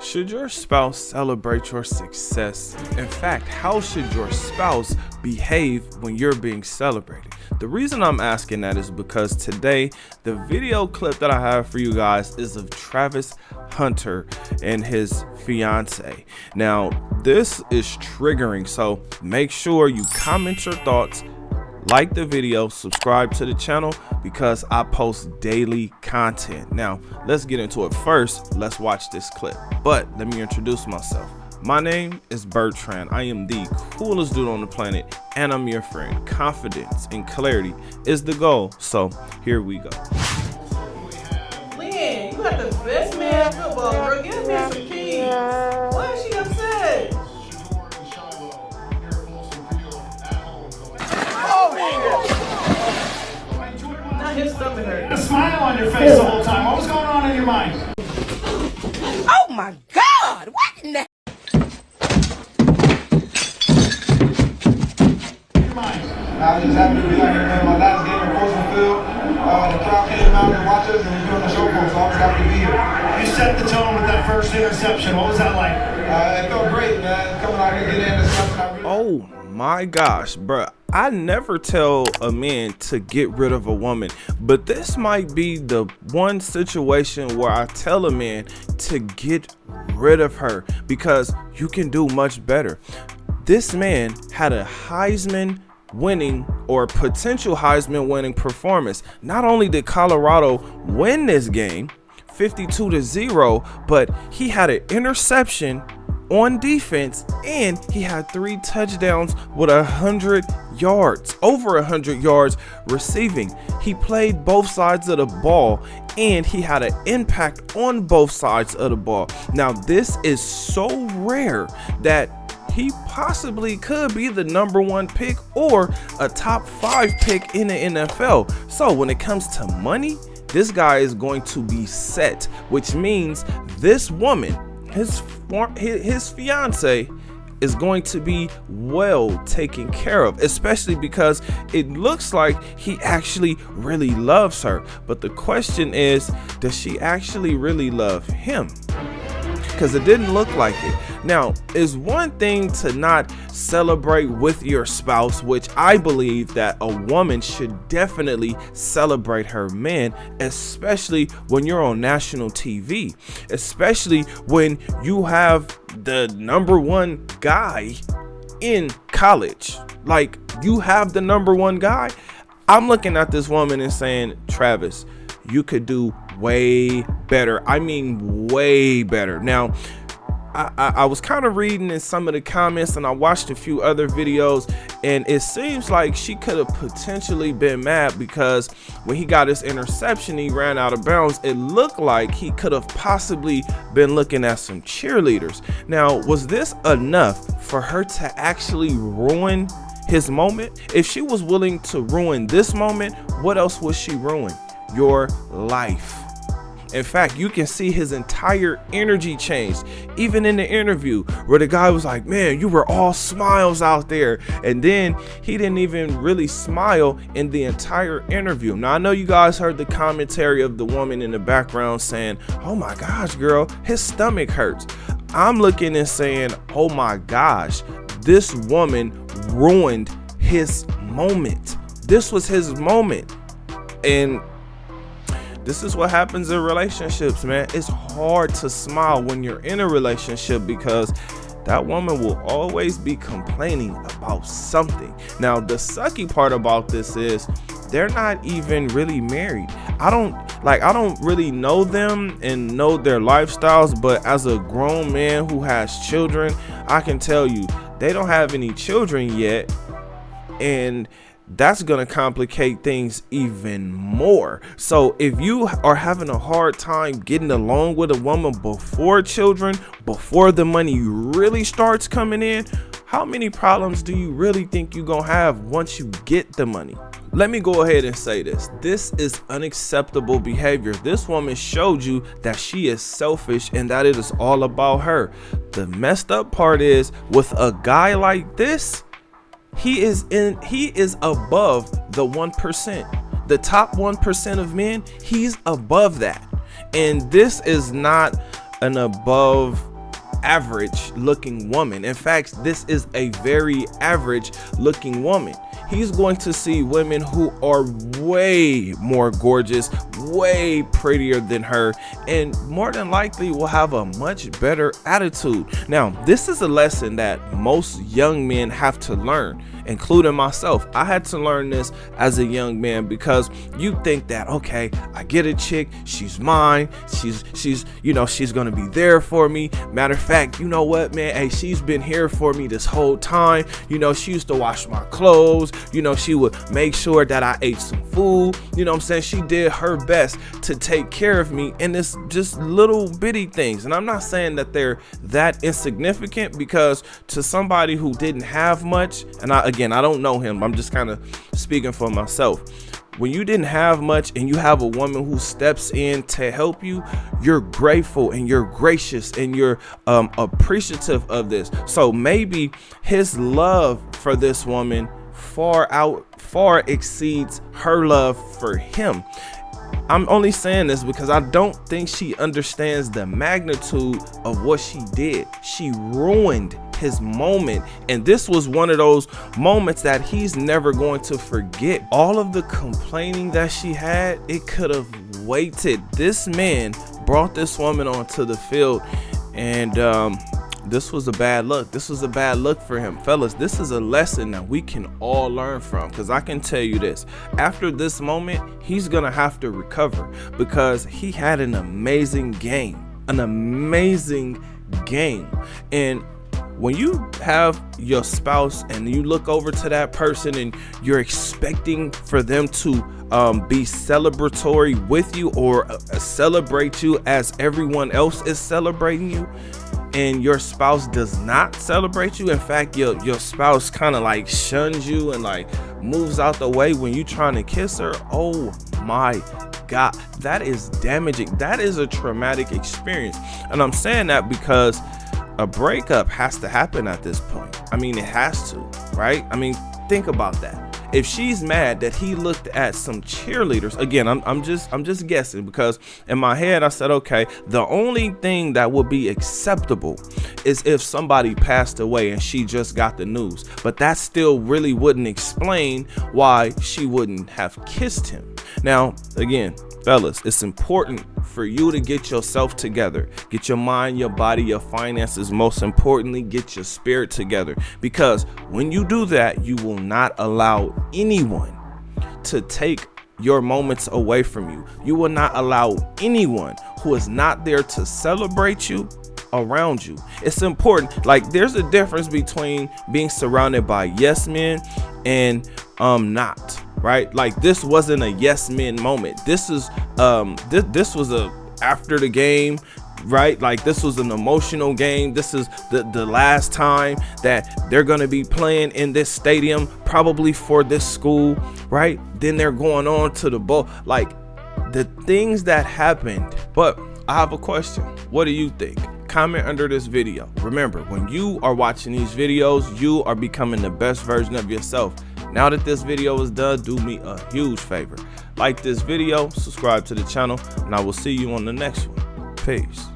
Should your spouse celebrate your success? In fact, how should your spouse behave when you're being celebrated? The reason I'm asking that is because today, the video clip that I have for you guys is of Travis Hunter and his fiance. Now, this is triggering, so make sure you comment your thoughts, like the video, subscribe to the channel because I post daily content. Now, let's get into it. First, let's watch this clip. But let me introduce myself. My name is Bertrand. I am the coolest dude on the planet, and I'm your friend. Confidence and clarity is the goal. So here we go. Lynn, you got the best man in football, girl. Give me some keys. Why is she upset? Not his stomach hurt. A smile on your face the whole time. What was going on in your mind? Oh my God! What in the? I was just happy to be out here, man. My last game in Folsom Field, the crowd came out to watch us, and we're doing the show for us, so I'm just happy to be here. You set the tone with that first interception. What was that like? It felt great, man. Coming out here, getting interception. Oh my gosh, bruh. I never tell a man to get rid of a woman, but this might be the one situation where I tell a man to get rid of her because you can do much better. This man had a Heisman winning or potential Heisman winning performance. Not only did Colorado win this game 52-0, but he had an interception on defense and he had 3 touchdowns with 100 yards, over 100 yards receiving. He played both sides of the ball and he had an impact on both sides of the ball. Now, this is so rare that he possibly could be the #1 pick or a top 5 pick in the NFL. So when it comes to money, this guy is going to be set, which means this woman, his fiance, is going to be well taken care of, especially because it looks like he actually really loves her. But the question is, does she actually really love him? Because it didn't look like it. Now, it's one thing to not celebrate with your spouse, which I believe that a woman should definitely celebrate her man, especially when you're on national TV, especially when you have the #1 guy in college. Like, you have the #1 guy. I'm looking at this woman and saying, Travis, you could do way better. I mean, way better. Now, I was kind of reading in some of the comments and I watched a few other videos, and it seems like she could have potentially been mad because when he got his interception, he ran out of bounds. It looked like he could have possibly been looking at some cheerleaders. Now, was this enough for her to actually ruin his moment? If she was willing to ruin this moment, what else would she ruin? Your life. In fact, you can see his entire energy changed, even in the interview where the guy was like, man, you were all smiles out there. And then he didn't even really smile in the entire interview. Now, I know you guys heard the commentary of the woman in the background saying, oh my gosh, girl, his stomach hurts. I'm looking and saying, oh my gosh, this woman ruined his moment. This was his moment. And this is what happens in relationships, man. It's hard to smile when you're in a relationship because that woman will always be complaining about something. Now, the sucky part about this is they're not even really married. I don't really know them and know their lifestyles, but as a grown man who has children, I can tell you they don't have any children yet, and that's going to complicate things even more. So if you are having a hard time getting along with a woman before children, before the money really starts coming in, how many problems do you really think you're going to have once you get the money? Let me go ahead and say this. This is unacceptable behavior. This woman showed you that she is selfish and that it is all about her. The messed up part is with a guy like this, he is above the 1%. The top 1% of men, he's above that. And this is not an above average looking woman. In fact, this is a very average looking woman. He's going to see women who are way more gorgeous, way prettier than her, and more than likely will have a much better attitude. Now, this is a lesson that most young men have to learn, including myself. I had to learn this as a young man, because you think that, okay, I get a chick, she's mine, she's gonna be there for me. Matter of fact, you know what, man, hey, she's been here for me this whole time. She used to wash my clothes, she would make sure that I ate some food. I'm saying? She did her best to take care of me, and it's just little bitty things. And I'm not saying that they're that insignificant, because to somebody who didn't have much, and I don't know him, I'm just kind of speaking for myself. When you didn't have much and you have a woman who steps in to help you, you're grateful and you're gracious and you're appreciative of this. So maybe his love for this woman far exceeds her love for him. I'm only saying this because I don't think she understands the magnitude of what she did. She ruined his moment, and this was one of those moments that he's never going to forget. All of the complaining that she had, it could have waited. This man brought this woman onto the field, and this was a bad look. This was a bad look for him. Fellas, this is a lesson that we can all learn from, because I can tell you this, after this moment, he's gonna have to recover, because he had an amazing game. And when you have your spouse and you look over to that person and you're expecting for them to be celebratory with you, or celebrate you as everyone else is celebrating you, and your spouse does not celebrate you, in fact, your spouse kind of like shuns you and like moves out the way when you trying to kiss her, oh my God, that is damaging. That is a traumatic experience. And I'm saying that because a breakup has to happen at this point. I mean, it has to, right? I mean, think about that. If she's mad that he looked at some cheerleaders, again, I'm just guessing, because in my head I said, okay, the only thing that would be acceptable is if somebody passed away and she just got the news, but that still really wouldn't explain why she wouldn't have kissed him. Now, again, fellas, it's important for you to get yourself together, get your mind, your body, your finances, most importantly, get your spirit together, because when you do that, you will not allow anyone to take your moments away from you. You will not allow anyone who is not there to celebrate you around you. It's important. Like, there's a difference between being surrounded by yes men and not, right? Like, this wasn't a yes men moment. This is this was a after the game, right? Like, this was an emotional game. This is the last time that they're gonna be playing in this stadium, probably for this school, right? Then they're going on to the bowl, like the things that happened. But I have a question. What do you think? Comment under this video. Remember, when you are watching these videos, you are becoming the best version of yourself. Now that this video is done, do me a huge favor. Like this video, subscribe to the channel, and I will see you on the next one. Peace.